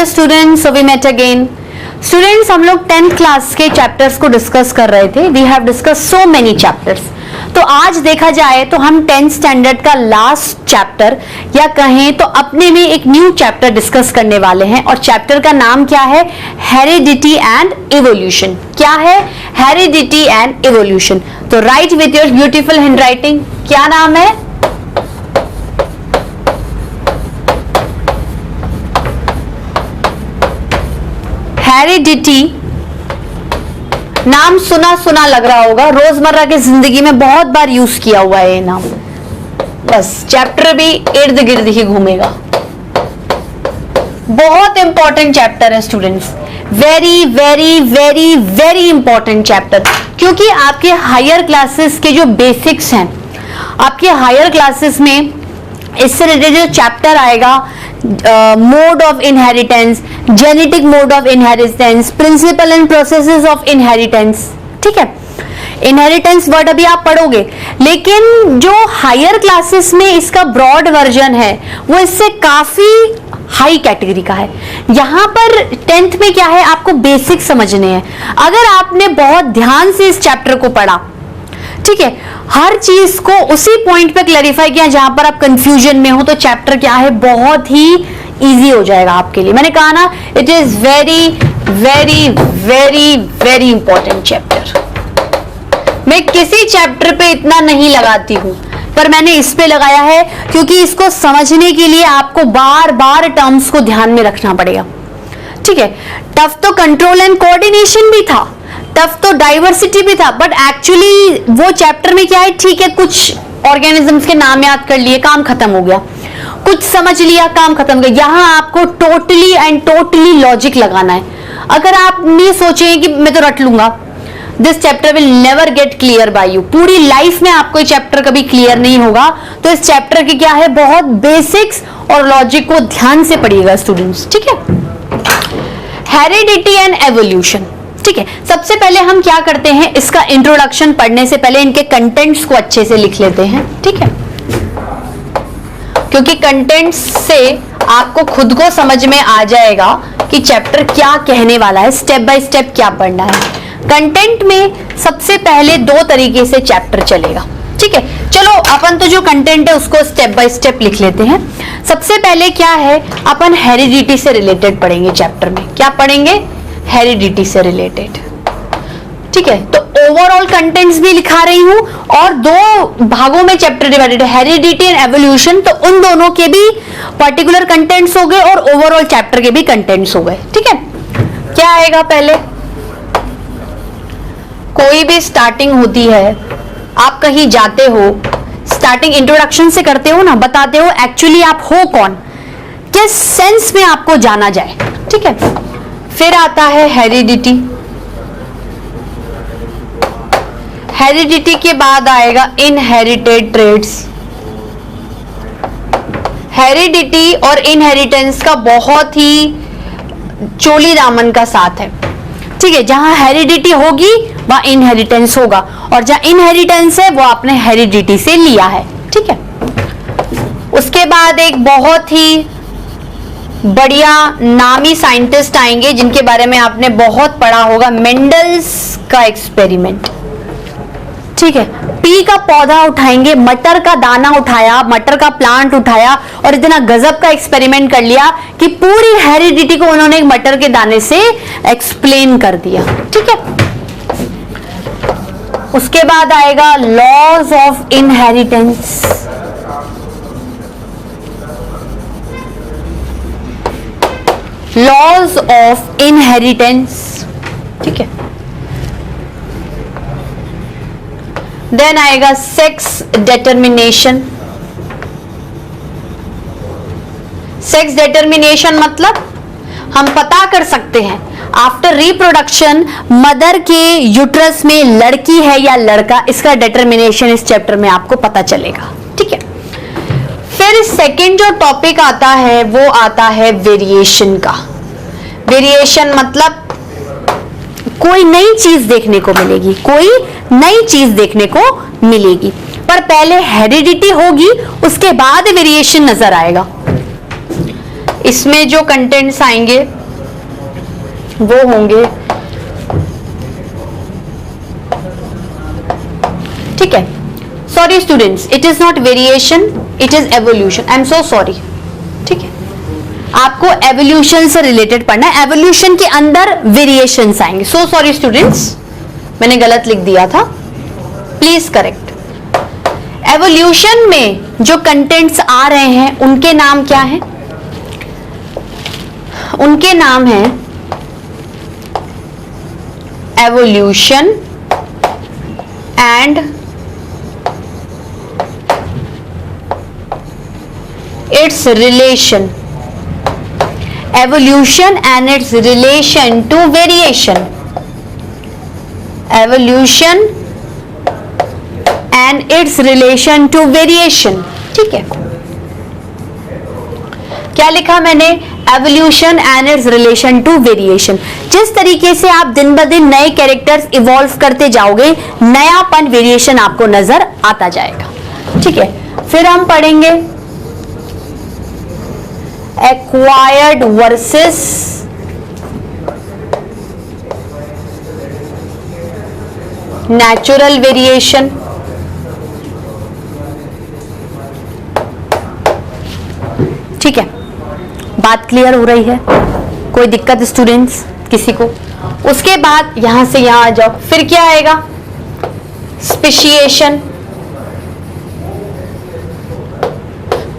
Hello students, so we met again. Students, हम लोग 10th class के चैप्टर्स को डिस्कस कर रहे थे। We have discuss so many chapters. तो आज देखा जाए तो हम 10th स्टैंडर्ड का लास्ट चैप्टर या कहें तो अपने में एक न्यू चैप्टर डिस्कस करने वाले हैं, और चैप्टर का नाम क्या है? Heredity and evolution. क्या है? Heredity and evolution. तो write with your beautiful handwriting, क्या नाम है? हेरिडिटी। नाम सुना सुना लग रहा होगा, रोजमर्रा की जिंदगी में बहुत बार यूज किया हुआ है ये नाम। बस चैप्टर भी इर्द गिर्द ही घूमेगा। बहुत इंपॉर्टेंट चैप्टर है students, very very very very important chapter, क्योंकि आपके हायर क्लासेस के जो बेसिक्स हैं, आपके हायर क्लासेस में इससे रिलेटेड जो चैप्टर आएगा, mode of inheritance, genetic mode of inheritance, principle and processes of inheritance. ठीक है, इनहेरिटेंस वर्ड अभी आप पढ़ोगे, लेकिन जो हायर क्लासेस में इसका ब्रॉड वर्जन है वो इससे काफी हाई कैटेगरी का है। यहां पर 10th में क्या है, आपको बेसिक समझने हैं। अगर आपने बहुत ध्यान से इस चैप्टर को पढ़ा, ठीक है, हर चीज को उसी पॉइंट पे क्लैरिफाई किया जहां पर आप कंफ्यूजन में हो, तो चैप्टर क्या है, बहुत ही इजी हो जाएगा आपके लिए। मैंने कहा ना, it is very very very very important chapter. मैं किसी चैप्टर पे इतना नहीं लगाती हूं, पर मैंने इस पे लगाया है क्योंकि इसको समझने के लिए आपको बार बार टर्म्स को ध्यान में रखना पड़ेगा। ठीक है, टफ तो कंट्रोल एंड कोऑर्डिनेशन भी था, टफ तो डाइवर्सिटी भी था, बट एक्चुअली वो चैप्टर में क्या है, ठीक है, कुछ ऑर्गेनिजम्स के नाम याद कर लिए, काम खत्म हो गया, कुछ समझ लिया, काम खत्म हो गया। यहां आपको टोटली एंड टोटली लॉजिक लगाना है। अगर आप नहीं सोचे कि मैं तो रट लूंगा, this chapter will never get clear by you. पूरी लाइफ में आपको ये चैप्टर कभी क्लियर नहीं होगा। तो इस चैप्टर की क्या है, बहुत बेसिक्स और लॉजिक को ध्यान से पढ़िएगा स्टूडेंट्स। ठीक है, हेरिडिटी एंड एवोल्यूशन। ठीक है, सबसे पहले हम क्या करते हैं, इसका इंट्रोडक्शन पढ़ने से पहले इनके कंटेंट्स को अच्छे से लिख लेते हैं। ठीक है, क्योंकि कंटेंट्स से आपको खुद को समझ में आ जाएगा कि चैप्टर क्या कहने वाला है, स्टेप बाय स्टेप क्या पढ़ना है। कंटेंट में सबसे पहले दो तरीके से चैप्टर चलेगा। ठीक है, चलो अपन तो जो कंटेंट है उसको स्टेप बाय स्टेप लिख लेते हैं। सबसे पहले क्या है, अपन हेरिडिटी से रिलेटेड पढ़ेंगे चैप्टर में। क्या पढ़ेंगे? हेरिडिटी से रिलेटेड। ठीक है, तो ओवरऑल कंटेंट्स भी लिखा रही हूं, और दो भागों में चैप्टर डिवाइडेड है, हेरिडिटी एंड एवोल्यूशन। तो उन दोनों के भी पर्टिकुलर कंटेंट्स हो गए और ओवरऑल चैप्टर के भी कंटेंट्स हो गए। ठीक है, क्या आएगा पहले? कोई भी स्टार्टिंग होती है, आप कहीं जाते हो, स्टार्टिंग इंट्रोडक्शन से करते हो ना, बताते हो एक्चुअली आप हो कौन, किस सेंस में आपको जाना जाए। ठीक है, फिर आता है हेरिडिटी। हेरिडिटी के बाद आएगा इनहेरिटेड ट्रेड्स। हेरिडिटी और इनहेरिटेंस का बहुत ही चोली दामन का साथ है। ठीक है, जहां हेरिडिटी होगी वहां इनहेरिटेंस होगा, और जहां इनहेरिटेंस है वो आपने हेरिडिटी से लिया है। ठीक है, उसके बाद एक बहुत ही बढ़िया नामी साइंटिस्ट आएंगे जिनके बारे में आपने बहुत पढ़ा होगा, मेंडल्स का एक्सपेरिमेंट। ठीक है, पी का पौधा उठाएंगे, मटर का दाना उठाया, मटर का प्लांट उठाया, और इतना गजब का एक्सपेरिमेंट कर लिया कि पूरी हेरिडिटी को उन्होंने एक मटर के दाने से एक्सप्लेन कर दिया। ठीक है, उसके बाद आएगा laws of inheritance. Laws of inheritance. ठीक है, देन आएगा सेक्स डिटर्मिनेशन। सेक्स डिटर्मिनेशन मतलब हम पता कर सकते हैं आफ्टर रिप्रोडक्शन मदर के यूट्रस में लड़की है या लड़का, इसका डिटर्मिनेशन इस चैप्टर में आपको पता चलेगा। ठीक है, फिर सेकंड जो टॉपिक आता है वो आता है वेरिएशन का। वेरिएशन मतलब कोई नई चीज देखने को मिलेगी, कोई नई चीज देखने को मिलेगी, पर पहले हेरिडिटी होगी, उसके बाद वेरिएशन नजर आएगा। इसमें जो कंटेंट्स आएंगे वो होंगे, ठीक है। Sorry students, it is not variation, it is evolution. I am so sorry, ठीक है। आपको एवोल्यूशन से रिलेटेड पढ़ना है, एवोल्यूशन के अंदर वेरिएशंस आएंगे। सो सॉरी स्टूडेंट्स, मैंने गलत लिख दिया था, प्लीज करेक्ट। एवोल्यूशन में जो कंटेंट्स आ रहे हैं उनके नाम क्या हैं? उनके नाम हैं evolution and its relation, evolution and its relation to variation, evolution and its relation to variation, ठीक है। क्या लिखा मैंने? Evolution and its relation to variation. जिस तरीके से आप दिन ब दिन नए कैरेक्टर्स इवॉल्व करते जाओगे, नयापन, वेरिएशन आपको नजर आता जाएगा, ठीक है। फिर हम पढ़ेंगे acquired versus natural variation, ठीक है। बात क्लियर हो रही है? कोई दिक्कत स्टूडेंट्स किसी को? उसके बाद यहां से यहां आ जाओ, फिर क्या आएगा? स्पेशिएशन।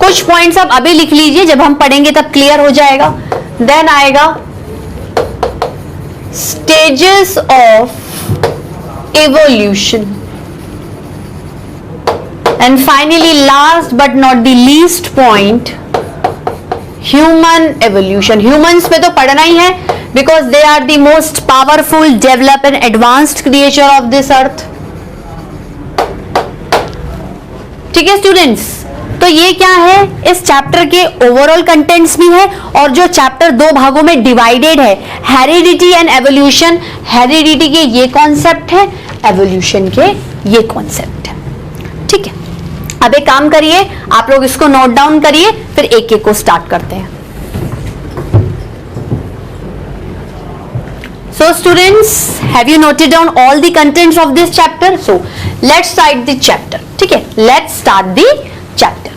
कुछ पॉइंट्स आप अभी लिख लीजिए, जब हम पढ़ेंगे तब क्लियर हो जाएगा। देन आएगा stages of evolution and finally last but not the least point, human evolution. Humans पे तो पढ़ना ही है, because they are the most powerful, develop and advanced creature of this earth, ठीक है स्टूडेंट्स। तो ये क्या है? इस चैप्टर के ओवरऑल कंटेंट्स भी है, और जो चैप्टर दो भागों में डिवाइडेड है, हेरिडिटी एंड एवोल्यूशन। हेरिडिटी के ये कॉन्सेप्ट है, एवोल्यूशन के ये कॉन्सेप्ट है, ठीक है। अब एक काम करिए, आप लोग इसको नोट डाउन करिए, फिर एक एक को स्टार्ट करते हैं। So students, have you noted down all the contents of this chapter? So let's start the chapter, ठीक है। Let's start the chapter।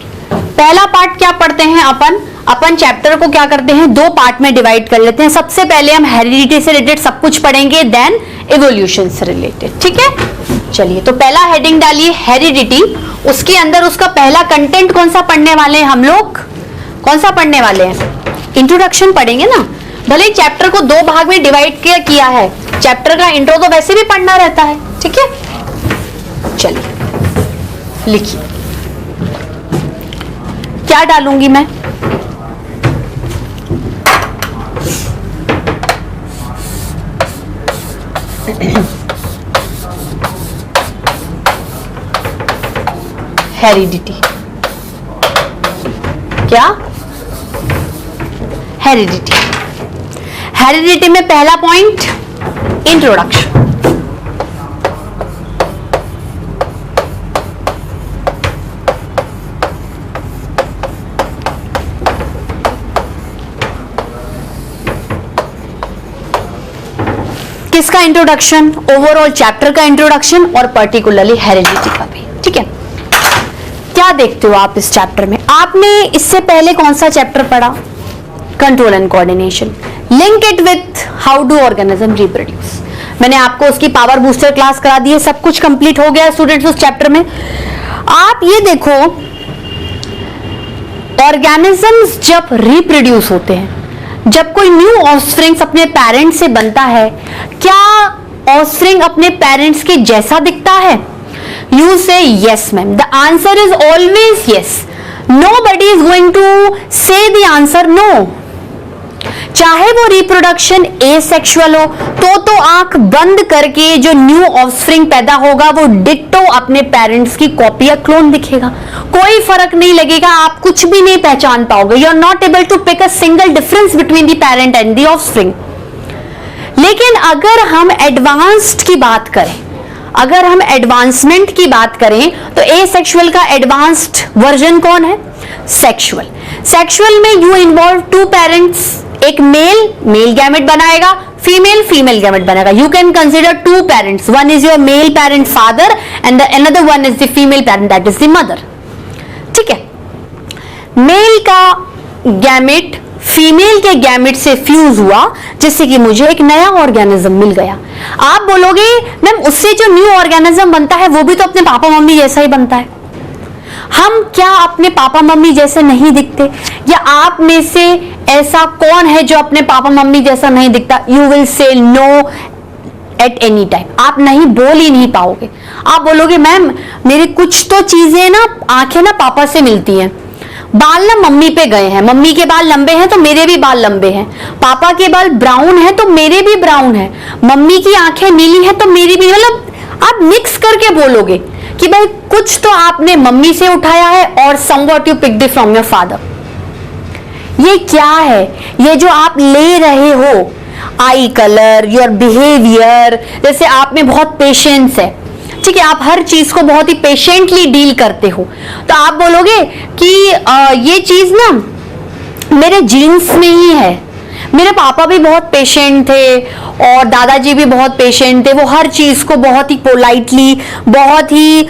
पहला पार्ट क्या पढ़ते हैं अपन चैप्टर को क्या करते हैं, दो पार्ट में डिवाइड कर लेते हैं। सबसे पहले हम हेरिडिटी से रिलेटेड सब कुछ पढ़ेंगे, देन इवोल्यूशन से रिलेटेड, ठीक है। चलिए, तो पहला हेडिंग डालिए हेरिडिटी। उसके अंदर उसका पहला कंटेंट कौन सा पढ़ने वाले हैं हम लोग? कौन सा पढ़ने वाले हैं? इंट्रोडक्शन पढ़ेंगे ना। भले चैप्टर को दो भाग में डिवाइड किया है, चैप्टर का इंट्रो तो वैसे भी पढ़ना रहता है, ठीक है। चलिए लिखिए, क्या डालूंगी मैं? हेरिडिटी। क्या? हेरिडिटी। हेरिडिटी में पहला पॉइंट इंट्रोडक्शन। किसका इंट्रोडक्शन? ओवरऑल चैप्टर का इंट्रोडक्शन और पर्टिकुलरली हेरिडिटी का भी, ठीक है। क्या देखते हो आप इस चैप्टर में? आपने इससे पहले कौन सा चैप्टर पढ़ा? Control and coordination. Link it with how do organism reproduce. मैंने आपको उसकी पावर बूस्टर क्लास करा दी है, सब कुछ कंप्लीट हो गया स्टूडेंट्स उस चैप्टर में। आप ये देखो, ऑर्गेनिजम्स जब रिप्रोड्यूस होते हैं, जब कोई न्यू ऑफस्प्रिंग्स अपने पेरेंट्स से बनता है, क्या ऑफस्प्रिंग अपने पेरेंट्स के जैसा दिखता है? You say yes ma'am, the answer is always yes. Nobody is going to say the answer no. चाहे वो रिप्रोडक्शन एसेक्सुअल हो, तो आंख बंद करके जो न्यू ऑफस्प्रिंग पैदा होगा वो डिट्टो अपने पेरेंट्स की कॉपी या क्लोन दिखेगा। कोई फर्क नहीं लगेगा, आप कुछ भी नहीं पहचान पाओगे। You are not able to pick a single difference between the parent and the offspring. लेकिन अगर हम एडवांस्ड की बात करें, अगर हम एडवांसमेंट की बात करें, तो एसेक्सुअल का एडवांस्ड वर्जन कौन है? सेक्सुअल। सेक्सुअल में यू इन्वॉल्व टू पेरेंट्स, एक मेल गैमेट बनाएगा, फीमेल गैमेट बनाएगा. You can consider two parents, one is your male parent father and the another one is the female parent that is the mother. ठीक है. Male का gamete female के gamete से fuse हुआ जिससे कि मुझे एक नया ऑर्गेनिज्म मिल गया. आप बोलोगे मैम उससे जो न्यू ऑर्गेनिज्म बनता है वो भी तो अपने पापा मम्मी जैसा ही बनता है. हम क्या अपने पापा मम्मी जैसे नहीं दिखते? या आप में से ऐसा कौन है जो अपने पापा मम्मी जैसा नहीं दिखता? You will say no at any time. आप नहीं बोल ही नहीं पाओगे. आप बोलोगे मैम मेरी कुछ तो चीजें ना, आंखें ना पापा से मिलती हैं, बाल ना मम्मी पे गए हैं, मम्मी के बाल लंबे हैं तो मेरे भी बाल लंबे हैं, पापा के बाल ब्राउन हैं तो मेरे भी ब्राउन हैं, मम्मी की आंखें नीली हैं तो मेरी भी. मतलब आप मिक्स करके बोलोगे कि भाई कुछ तो आपने मम्मी से उठाया है और somewhat you picked it from your father. ये क्या है? ये जो आप ले रहे हो, आई कलर, योर बिहेवियर, जैसे आप में बहुत पेशेंस है, ठीक है, आप हर चीज को बहुत ही पेशेंटली डील करते हो, तो आप बोलोगे कि ये चीज ना मेरे जीन्स में ही है. मेरे पापा भी बहुत पेशेंट थे और दादाजी भी बहुत पेशेंट थे. वो हर चीज को बहुत ही पोलाइटली, बहुत ही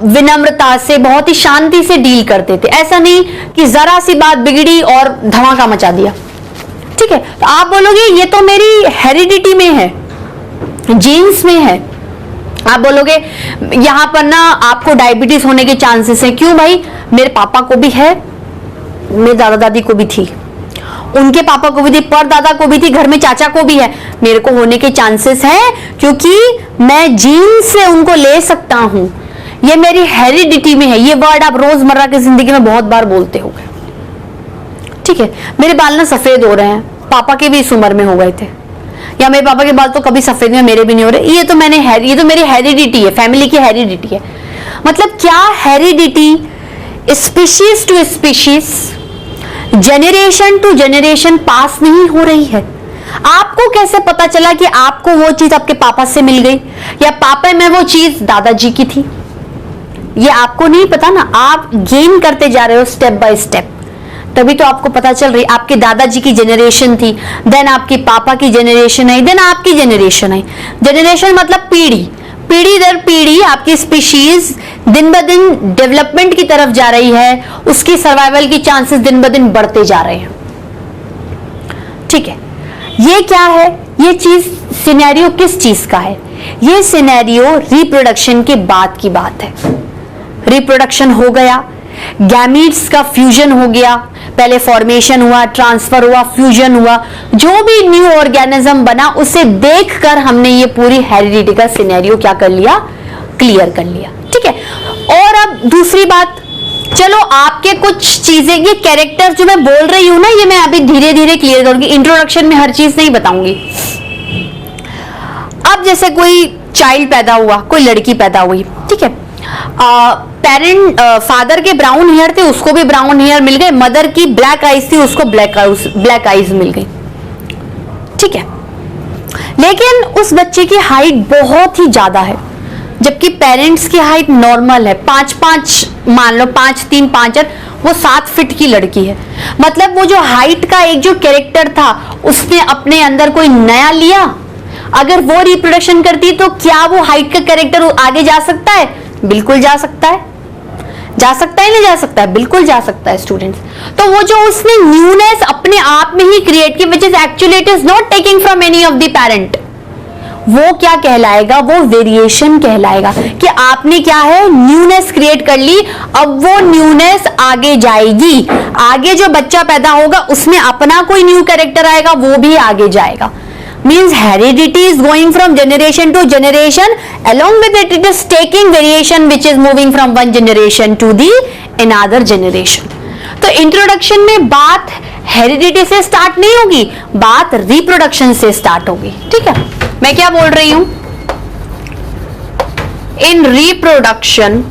विनम्रता से, बहुत ही शांति से डील करते थे. ऐसा नहीं कि जरा सी बात बिगड़ी और धमाका मचा दिया. ठीक है, तो आप बोलोगे ये तो मेरी हेरिडिटी में है, जीन्स में है. आप बोलोगे यहां पर ना आपको डायबिटीज होने के चांसेस हैं. क्यों भाई? मेरे पापा को भी है, मेरे दादा दादी को भी थी, उनके पापा को भी थी, परदादा को भी थी, घर में चाचा को भी है. मेरे को होने के चांसेस हैं क्योंकि मैं जीन से उनको ले सकता हूं. ये मेरी हेरिडिटी में है. ये वर्ड आप रोजमर्रा की जिंदगी में बहुत बार बोलते होंगे. ठीक है, मेरे बाल ना सफेद हो रहे हैं, पापा के भी इस उम्र में हो गए थे, या मेरे पापा के बाल तो कभी सफेद में मेरे भी नहीं हो रहे. ये तो मेरी हेरिडिटी है, फैमिली की हेरिडिटी है. मतलब क्या heredity species to species, generation to generation pass नहीं हो रही है? आपको कैसे पता चला कि आपको वो चीज आपके पापा से मिल गई या पापा में वो चीज दादाजी की थी? ये आपको नहीं पता ना. आप गेन करते जा रहे हो स्टेप बाय स्टेप, तभी तो आपको पता चल रही. आपके दादाजी की जेनरेशन थी, देन आपके पापा की जेनरेशन आई, देन आपकी जेनरेशन आई. जेनरेशन मतलब पीढ़ी, पीढ़ी दर पीढ़ी आपकी स्पीशीज दिन ब दिन डेवलपमेंट की तरफ जा रही है. उसकी सर्वाइवल की चांसेस दिन ब दिन बढ़ते जा रहे हैं. ठीक है, ये क्या है? ये चीज सिनेरियो किस चीज का है? ये सिनेरियो रिप्रोडक्शन के बाद की बात है. रिप्रोडक्शन हो गया, गैमीट्स का फ्यूजन हो गया, पहले फॉर्मेशन हुआ, ट्रांसफर हुआ, फ्यूजन हुआ, जो भी न्यू ऑर्गेनिज्म बना उसे देखकर हमने ये पूरी हेरिडिटी का सिनेरियो क्या कर लिया? क्लियर कर लिया. ठीक है, और अब दूसरी बात, चलो आपके कुछ चीजें, ये कैरेक्टर जो मैं बोल रही हूं ना, ये मैं अभी धीरे धीरे क्लियर करूंगी. इंट्रोडक्शन में हर चीज नहीं बताऊंगी. अब जैसे कोई चाइल्ड पैदा हुआ, कोई लड़की पैदा हुई, ठीक है, फादर के ब्राउन हेयर थे, उसको भी ब्राउन हेयर मिल गए. मदर की ब्लैक आईज थी, उसको ब्लैक आईज मिल गई. ठीक है, लेकिन उस बच्चे की हाइट बहुत ही ज्यादा है, जबकि पेरेंट्स की हाइट नॉर्मल है. 5'5", मान लो 5'3", 5'4", वो 7 फीट की लड़की है. मतलब वो जो हाइट का एक जो कैरेक्टर था उसने अपने अंदर कोई नया लिया. अगर वो रिप्रोडक्शन करती तो क्या वो हाइट का कैरेक्टर आगे जा सकता है? बिल्कुल जा सकता है. जा सकता है, नहीं जा सकता है? बिल्कुल जा सकता है स्टूडेंट्स. तो वो जो उसने न्यूनेस अपने आप में ही क्रिएट की, which is actually it is not taking from any of the parent, वो क्या कहलाएगा? वो वेरिएशन कहलाएगा. कि आपने क्या है? न्यूनेस क्रिएट कर ली. अब वो न्यूनेस आगे जाएगी, आगे जो बच्चा पैदा होगा उसमें अपना कोई न्यू कैरेक्टर आएगा, वो भी आगे जाएगा. Means heredity is going from generation to generation. Along with it, it is taking variation which is moving from one generation to the another generation. तो इंट्रोडक्शन में बात हेरिडिटी से स्टार्ट नहीं होगी, बात रिप्रोडक्शन से स्टार्ट होगी. ठीक है, मैं क्या बोल रही हूं? इन रिप्रोडक्शन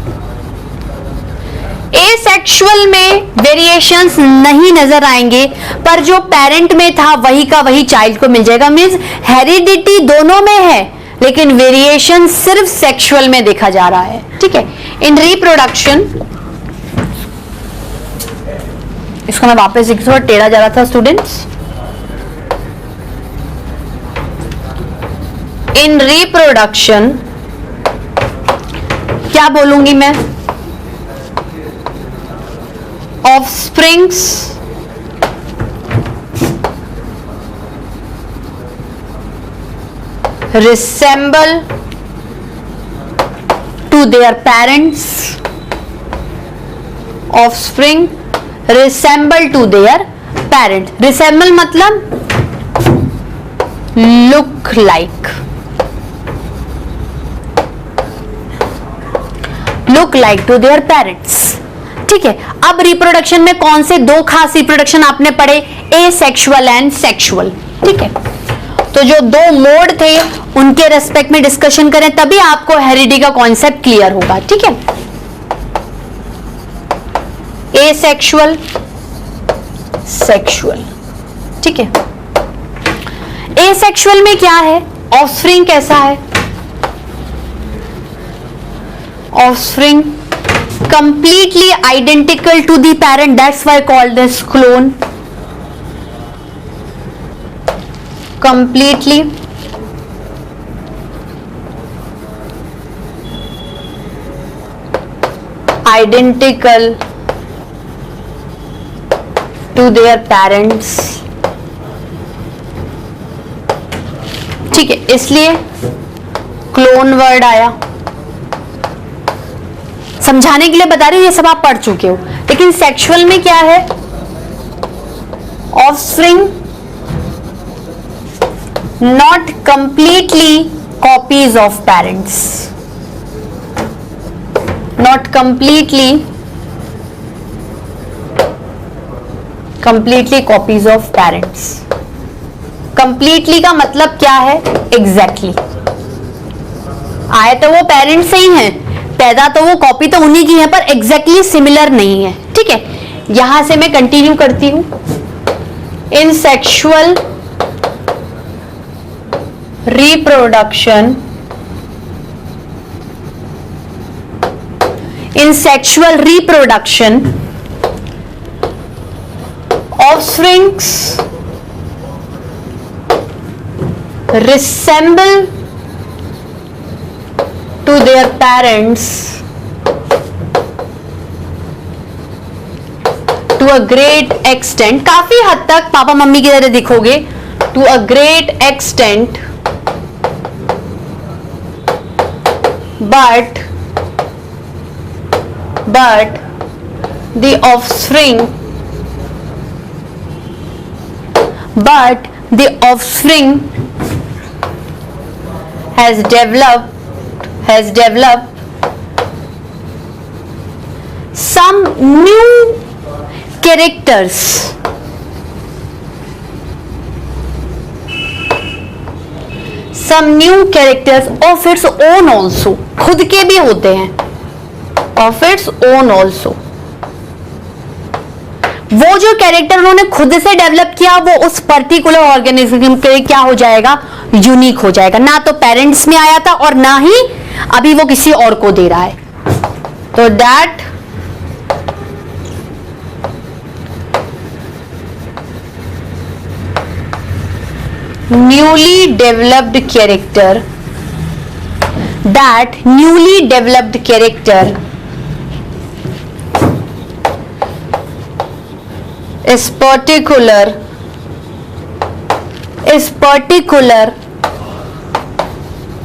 एसेक्सुअल में वेरिएशंस नहीं नजर आएंगे, पर जो पेरेंट में था वही का वही चाइल्ड को मिल जाएगा. मींस हेरिडिटी दोनों में है, लेकिन वेरिएशन सिर्फ सेक्सुअल में देखा जा रहा है. ठीक है, इन रिप्रोडक्शन इसको मैं वापस लिख, थोड़ा टेढ़ा जा रहा था स्टूडेंट्स। इन रिप्रोडक्शन क्या बोलूंगी मैं? Offsprings resemble to their parents. Offspring resemble to their parents. Resemble मतलब look like. Look like to their parents. ठीक है। अब रिप्रोडक्शन में कौन से दो खास रिप्रोडक्शन आपने पढ़े? Asexual and sexual. ठीक है, तो जो दो मोड थे उनके रेस्पेक्ट में डिस्कशन करें तभी आपको हेरिडिटी का कॉन्सेप्ट क्लियर होगा। ठीक है, एसेक्सुअल, सेक्सुअल। ठीक है, एसेक्सुअल में क्या है? ऑफस्प्रिंग कैसा है? Offspring completely identical to the parent, that's why called this clone. completely identical to their parents। ठीक है, इसलिए क्लोन वर्ड आया। समझाने के लिए बता रही हूं, ये सब आप पढ़ चुके हो। लेकिन सेक्सुअल में क्या है? Offspring not completely copies of parents, not completely copies of parents। completely का मतलब क्या है? exactly। आए तो वो पेरेंट्स से ही हैं, पैदा तो वो कॉपी तो उन्हीं की है, पर exactly सिमिलर नहीं है। ठीक है, यहां से मैं कंटिन्यू करती हूं। In sexual reproduction, in sexual reproduction, offsprings resemble to their parents to a great extent। काफी हद तक पापा मम्मी की तरह दिखोगे। to a great extent, but the offspring has developed some new characters, of its own also। खुद के भी होते हैं, of its own also। वो जो कैरेक्टर उन्होंने खुद से डेवलप किया वो उस पर्टिकुलर ऑर्गेनिज्म के क्या हो जाएगा? यूनिक हो जाएगा। ना तो पेरेंट्स में आया था और ना ही अभी वो किसी और को दे रहा है। तो that newly developed character is particular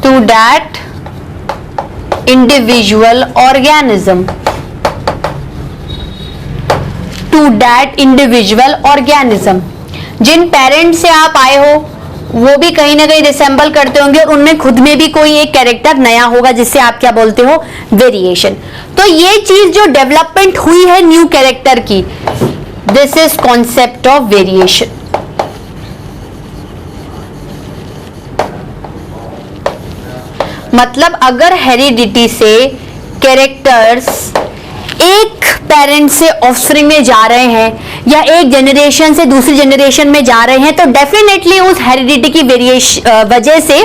to that individual organism, जिन पेरेंट्स से आप आए हो वो भी कहीं ना कहीं रिसेंबल करते होंगे और उनमें खुद में भी कोई एक कैरेक्टर नया होगा जिससे आप क्या बोलते हो? वेरिएशन। तो ये चीज जो डेवलपमेंट हुई है न्यू कैरेक्टर की, this is concept of variation. मतलब अगर हेरिडिटी से कैरेक्टर्स एक पेरेंट से ऑफस्प्रिंग में जा रहे हैं या एक जनरेशन से दूसरी जनरेशन में जा रहे हैं तो डेफिनेटली उस हेरिडिटी की वजह से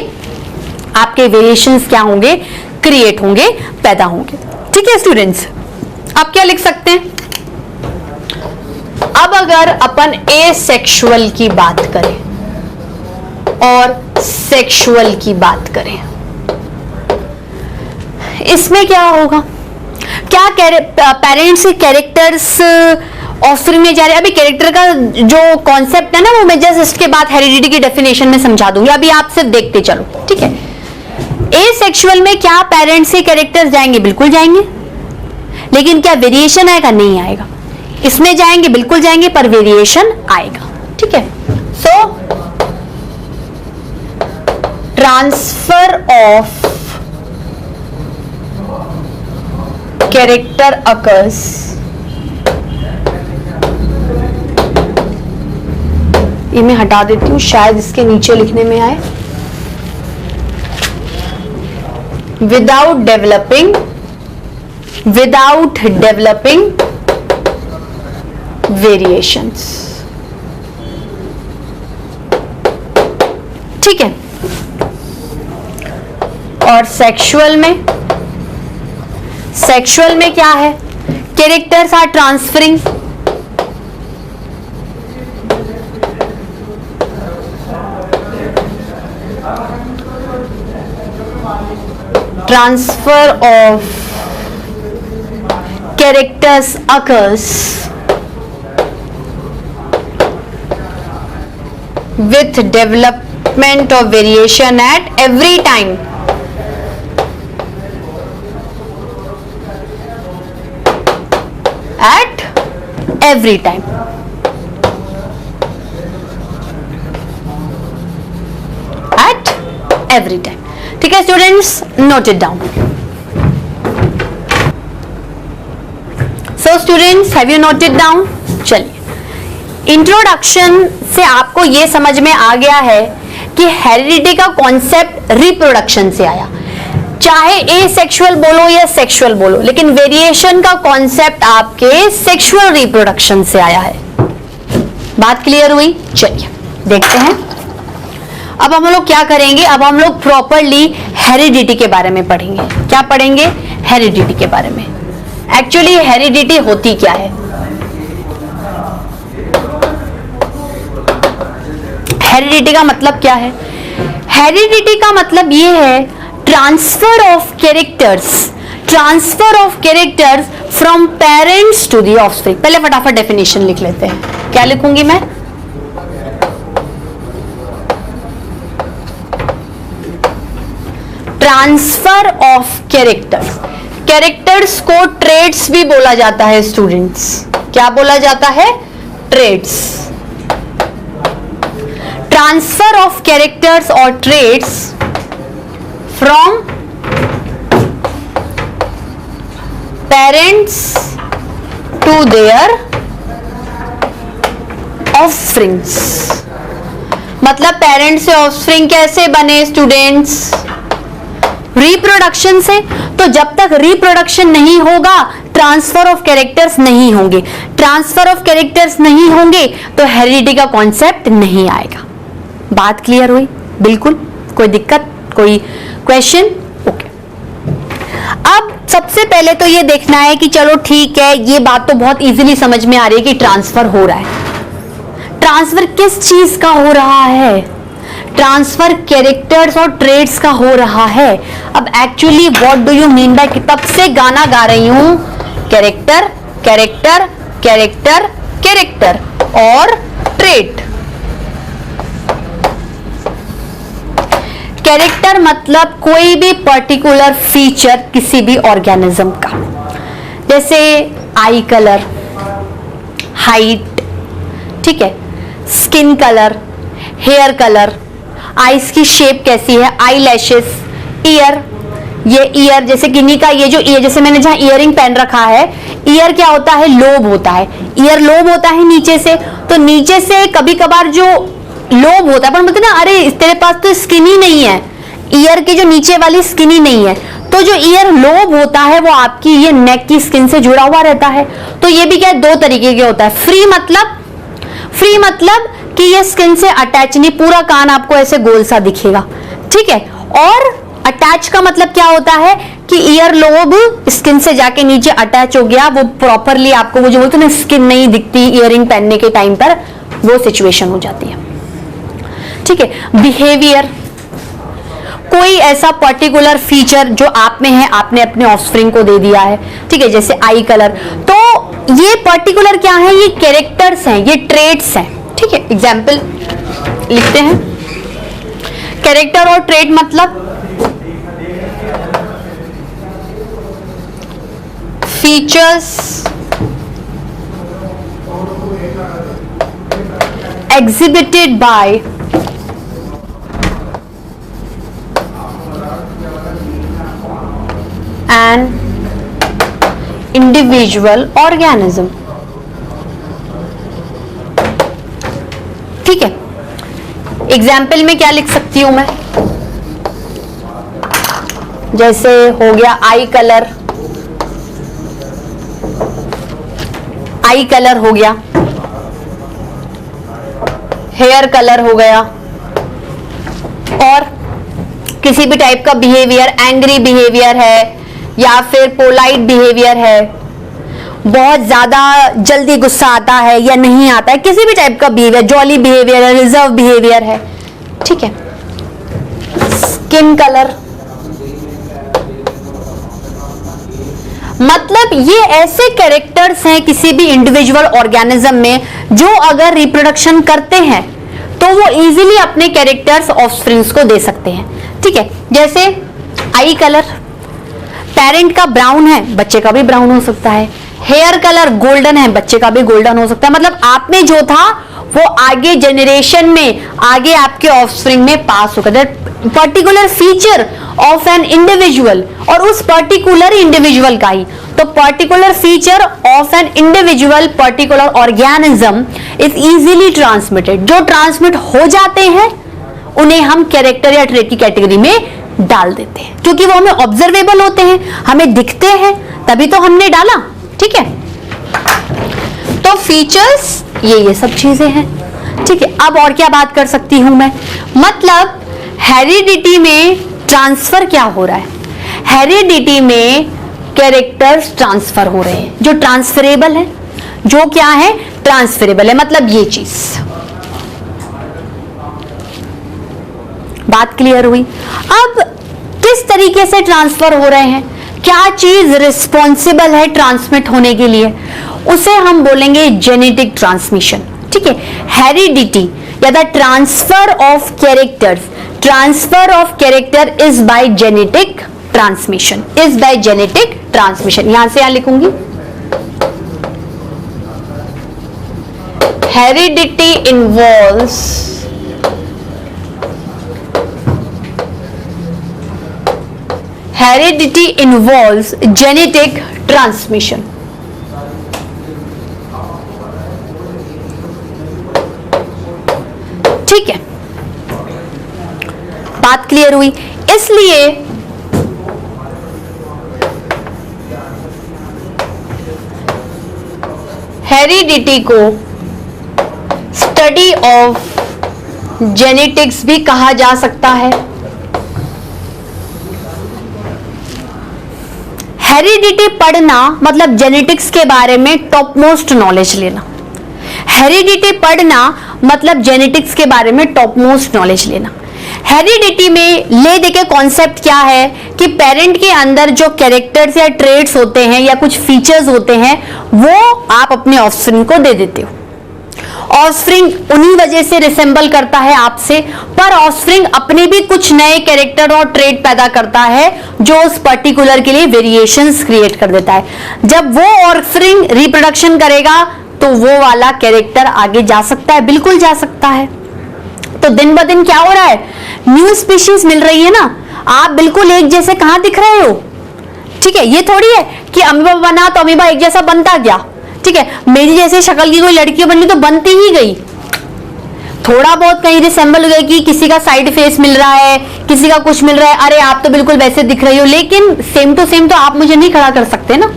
आपके वेरिएशंस क्या होंगे? क्रिएट होंगे, पैदा होंगे। ठीक है स्टूडेंट्स, आप क्या लिख सकते हैं? अब अगर अपन एसेक्सुअल की बात करें और सेक्सुअल की बात करें, इसमें क्या होगा? क्या पेरेंट्स के कैरेक्टर्स ऑफस्प्रिंग में जा रहे हैं? अभी कैरेक्टर का जो कॉन्सेप्ट है ना, वो मैं जस्ट इसके बाद हेरिडिटी की डेफिनेशन में समझा दूंगी, अभी आप सिर्फ देखते चलो, ठीक है। एसेक्सुअल में क्या पेरेंट्स के कैरेक्टर्स जाएंगे? बिल्कुल जाएंगे, लेकिन क्या वेरिएशन आएगा? नहीं आएगा। इसमें जाएंगे, बिल्कुल जाएंगे, पर वेरिएशन आएगा, ठीक है। सो ट्रांसफर ऑफ कैरेक्टर अकर्स ये मैं हटा देती हूं, शायद इसके नीचे लिखने में आए। विदाउट डेवलपिंग वेरिएशंस, ठीक है। और सेक्सुअल में क्या है? Characters are transferring transfer of characters occurs with development of variation at every time. At every time. At every time. ठीक है students, note it down. So students, have you noted down? चलिए, introduction से आपको यह समझ में आ गया है कि हेरिडिटी का कॉन्सेप्ट रिप्रोडक्शन से आया, चाहे एसेक्सुअल बोलो या सेक्सुअल बोलो, लेकिन वेरिएशन का कॉन्सेप्ट आपके सेक्सुअल रिप्रोडक्शन से आया है। बात क्लियर हुई? चलिए देखते हैं अब हम लोग क्या करेंगे। अब हम लोग प्रॉपरली हेरिडिटी के बारे में पढ़ेंगे। क्या पढ़ेंगे? हेरिडिटी के बारे में। एक्चुअली हेरिडिटी होती क्या है? हेरिडिटी का मतलब क्या है? हेरिडिटी का मतलब ये है transfer of characters from parents to the offspring. पहले फटाफट डेफिनेशन लिख लेते हैं। क्या लिखूंगी मैं? ट्रांसफर ऑफ कैरेक्टर्स को ट्रेड्स भी बोला जाता है स्टूडेंट्स। क्या बोला जाता है? ट्रेड्स। ट्रांसफर ऑफ कैरेक्टर्स और traits from parents to their offsprings. मतलब पेरेंट्स से ऑफस्प्रिंग कैसे बने स्टूडेंट्स? रिप्रोडक्शन से। तो जब तक रिप्रोडक्शन नहीं होगा ट्रांसफर ऑफ कैरेक्टर्स नहीं होंगे। ट्रांसफर ऑफ कैरेक्टर्स नहीं होंगे तो हेरिडिटी का कॉन्सेप्ट नहीं आएगा। बात क्लियर हुई? बिल्कुल। कोई दिक्कत, कोई क्वेश्चन? ओके। अब सबसे पहले तो ये देखना है कि चलो ठीक है, ये बात तो बहुत इजीली समझ में आ रही है कि ट्रांसफर हो रहा है। ट्रांसफर किस चीज का हो रहा है? ट्रांसफर कैरेक्टर्स और ट्रेड्स का हो रहा है। अब actually what do you mean by, तब से गाना गा रही हूं, कैरेक्टर कैरेक्टर कैरेक्टर कैरेक्टर और ट्रेड। कैरेक्टर मतलब कोई भी पर्टिकुलर फीचर किसी भी ऑर्गेनिज्म का, जैसे आई कलर, हाइट, ठीक है, skin colour, hair colour, eyes की शेप कैसी है, आई लैशेस, ईयर, ये ईयर जैसे किन्हीं का ये जो ईयर, जैसे मैंने जहां इयरिंग पहन रखा है, ईयर क्या होता है? लोब होता है। ईयर लोब होता है नीचे से, तो नीचे से कभी कभार जो लोब होता है, पर बोलते ना अरे तेरे पास तो स्किन ही नहीं है, ईयर की जो नीचे वाली स्किन ही नहीं है, तो जो ईयर लोब होता है वो आपकी ये नेक की स्किन से जुड़ा हुआ रहता है। तो ये भी क्या दो तरीके के होता है। फ्री मतलब कि ये स्किन से अटैच नहीं, पूरा कान आपको ऐसे गोल सा दिखेगा, ठीक है। और अटैच का मतलब क्या होता है कि ईयर लोब स्किन से जाके नीचे अटैच हो गया, वो प्रॉपरली आपको वो जो बोलते हैं ना स्किन नहीं दिखती इयरिंग पहनने के टाइम पर, वो सिचुएशन हो जाती है। ठीक है। बिहेवियर, कोई ऐसा पर्टिकुलर फीचर जो आप में है आपने अपने ऑफस्प्रिंग को दे दिया है। ठीक है, जैसे आई कलर, तो ये पर्टिकुलर क्या है, ये कैरेक्टर्स हैं, ये ट्रेट्स हैं। ठीक है, एग्जाम्पल लिखते हैं। कैरेक्टर और ट्रेट मतलब features exhibited by an individual organism। ठीक है, एग्जाम्पल में क्या लिख सकती हूं मैं, जैसे हो गया आई कलर, आई कलर हो गया, हेयर कलर हो गया, और किसी भी टाइप का बिहेवियर, एंग्री बिहेवियर है या फिर पोलाइट बिहेवियर है, बहुत ज्यादा जल्दी गुस्सा आता है या नहीं आता है, किसी भी टाइप का बिहेवियर, जॉली बिहेवियर है, रिजर्व बिहेवियर है। ठीक है। स्किन कलर मतलब ये ऐसे कैरेक्टर्स हैं किसी भी इंडिविजुअल ऑर्गेनिज्म में जो अगर रिप्रोडक्शन करते हैं तो वो इजीली अपने कैरेक्टर्स ऑफस्प्रिंग्स को दे सकते हैं। ठीक है, जैसे आई कलर, पेरेंट का ब्राउन है, बच्चे का भी ब्राउन हो सकता है। हेयर कलर गोल्डन है, बच्चे का भी गोल्डन हो सकता है। मतलब आप में जो था वो आगे जेनरेशन में, आगे आपके ऑफस्प्रिंग में पास होगा। That particular feature of an individual, और उस पर्टिकुलर इंडिविजुअल का ही, तो particular feature of an individual particular organism is easily transmitted. जो ट्रांसमिट हो जाते हैं उन्हें हम कैरेक्टर या ट्रेट की कैटेगरी में डाल देते हैं, क्योंकि वो हमें ऑब्जर्वेबल होते हैं, हमें दिखते हैं, तभी तो हमने डाला। ठीक है, तो फीचर्स ये सब चीजें हैं। ठीक है, अब और क्या बात कर सकती हूं मैं, मतलब हेरिडिटी में ट्रांसफर क्या हो रहा है, हेरिडिटी में कैरेक्टर्स ट्रांसफर हो रहे हैं जो ट्रांसफरेबल है, जो क्या है ट्रांसफरेबल है, मतलब ये चीज। बात क्लियर हुई। अब किस तरीके से ट्रांसफर हो रहे हैं, क्या चीज रिस्पॉन्सिबल है ट्रांसमिट होने के लिए, उसे हम बोलेंगे जेनेटिक ट्रांसमिशन। ठीक है, हेरिडिटी या the transfer of characters, transfer of character is by genetic transmission, is by genetic transmission. यहां से यहां लिखूंगी, heredity involves heredity involves genetic transmission. ठीक है, बात क्लियर हुई। इसलिए हेरिडिटी को स्टडी ऑफ जेनेटिक्स भी कहा जा सकता है। हेरिडिटी पढ़ना मतलब जेनेटिक्स के बारे में टॉप मोस्ट नॉलेज लेना। हेरिडिटी पढ़ना मतलब जेनेटिक्स के बारे में टॉप मोस्ट नॉलेज लेना। हेरिडिटी में ले देके कॉन्सेप्ट क्या है कि पेरेंट के अंदर जो कैरेक्टर्स या ट्रेट्स होते हैं या कुछ फीचर्स होते हैं वो आप अपने ऑफस्प्रिंग को दे देते हो। ऑफस्प्रिंग उन्हीं वजह से रिसेंबल करता है आपसे, पर ऑफस्प्रिंग अपने भी कुछ नए कैरेक्टर और ट्रेट पैदा करता है जो उस पर्टिकुलर के लिए वेरिएशंस क्रिएट कर देता है। जब वो ऑफस्प्रिंग रिप्रोडक्शन करेगा तो वो वाला कैरेक्टर आगे जा सकता है, बिल्कुल जा सकता है। तो दिन ब दिन क्या हो रहा है, न्यू स्पीशीज मिल रही है ना, आप बिल्कुल एक जैसे कहां दिख रहे हो। ठीक है, ये थोड़ी है कि अमीबा बना तो अमीबा एक जैसा बनता गया। ठीक है, मेरी जैसे शक्ल की कोई लड़की बननी तो बनती ही गई, थोड़ा बहुत कहीं रिसेंबल हो गया कि किसी का साइड फेस मिल रहा है, किसी का कुछ मिल रहा है, अरे आप तो बिल्कुल वैसे दिख रही हो, लेकिन सेम टू सेम तो आप मुझे नहीं खड़ा कर सकते ना।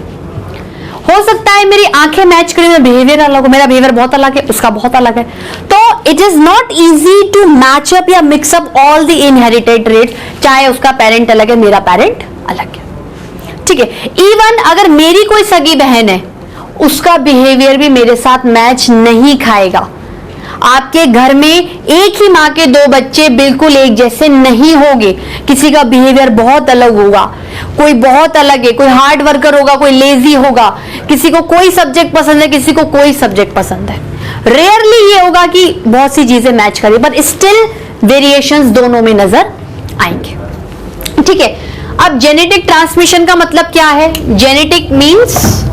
हो सकता है मेरी आंखें मैच करें, मेरा बिहेवियर अलग हो, मेरा बिहेवियर बहुत अलग है, उसका बहुत अलग है। तो it is not easy to match up या mix up all the inherited traits, चाहे उसका पेरेंट अलग है, मेरा पेरेंट अलग है, ठीक है। इवन अगर मेरी कोई सगी बहन है, उसका बिहेवियर भी मेरे साथ मैच नहीं खाएगा। आपके घर में एक ही माँ के दो बच्चे बिल्कुल एक जैसे नहीं होंगे, किसी का बिहेवियर बहुत अलग होगा, कोई बहुत अलग है, कोई हार्ड वर्कर होगा, कोई लेजी होगा, किसी को कोई सब्जेक्ट पसंद है, किसी को कोई सब्जेक्ट पसंद है। रेयरली ये होगा कि बहुत सी चीजें मैच करें, बट स्टिल वेरिएशंस दोनों में नजर आएंगे, ठीक है। अब जेनेटिक ट्रांसमिशन का मतलब क्या है? Genetic means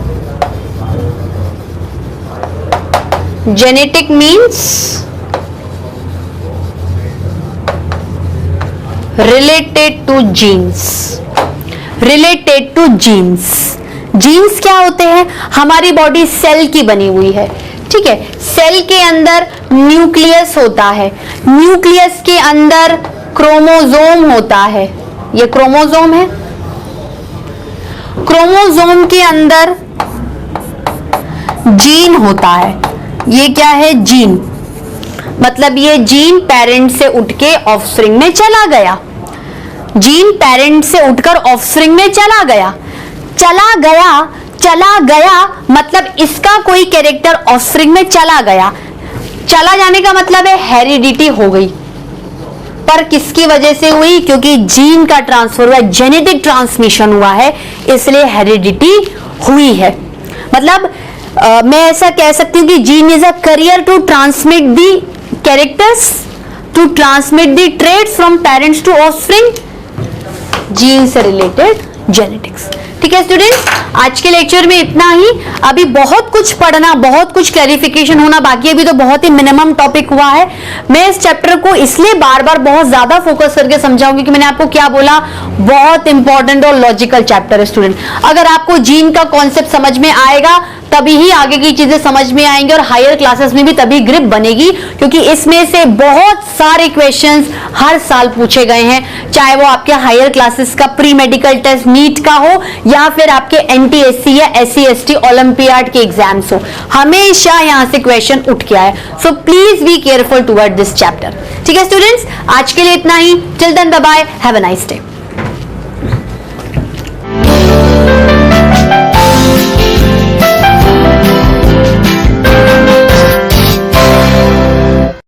related to genes. Genes क्या होते हैं? हमारी बॉडी सेल की बनी हुई है, ठीक है। सेल के अंदर न्यूक्लियस होता है, न्यूक्लियस के अंदर क्रोमोसोम होता है, ये क्रोमोसोम है। क्रोमोसोम के अंदर जीन होता है, ये क्या है? जीन। मतलब ये जीन पेरेंट से उठ के ऑफस्प्रिंग में चला गया, जीन पेरेंट से उठकर ऑफस्प्रिंग में चला गया मतलब इसका कोई कैरेक्टर ऑफस्प्रिंग में चला गया। चला जाने का मतलब है हेरिडिटी हो गई, पर किसकी वजह से हुई? क्योंकि जीन का ट्रांसफर हुआ, जेनेटिक ट्रांसमिशन हुआ है, इसलिए हेरिडिटी हुई है। मतलब मैं ऐसा कह सकती हूँ कि gene is a carrier to transmit the characters, to transmit the traits from parents to offspring, gene से रिलेटेड जेनेटिक्स। ठीक है स्टूडेंट्स, आज के लेक्चर में इतना ही। अभी बहुत कुछ पढ़ना, बहुत कुछ क्लैरिफिकेशन होना बाकी है, अभी तो बहुत ही मिनिमम टॉपिक हुआ है। मैं इस चैप्टर को इसलिए बार बार बहुत ज्यादा फोकस करके समझाऊंगी कि मैंने आपको क्या बोला, बहुत इंपॉर्टेंट और लॉजिकल चैप्टर है स्टूडेंट। अगर आपको जीन का कॉन्सेप्ट समझ में आएगा तभी ही आगे की चीजें समझ में आएंगी और हायर क्लासेस में भी तभी ग्रिप बनेगी, क्योंकि इसमें से बहुत सारे क्वेश्चंस हर साल पूछे गए हैं, चाहे वो आपके हायर क्लासेस का प्री मेडिकल टेस्ट नीट का हो या फिर आपके एनटीएससी या एससी/एसटी ओलंपियाड के एग्जाम्स हो, हमेशा यहां से क्वेश्चन उठ के आए। So please be careful toward this chapter. ठीक है स्टूडेंट्स, आज के लिए इतना ही। Till then bye bye, have a nice day.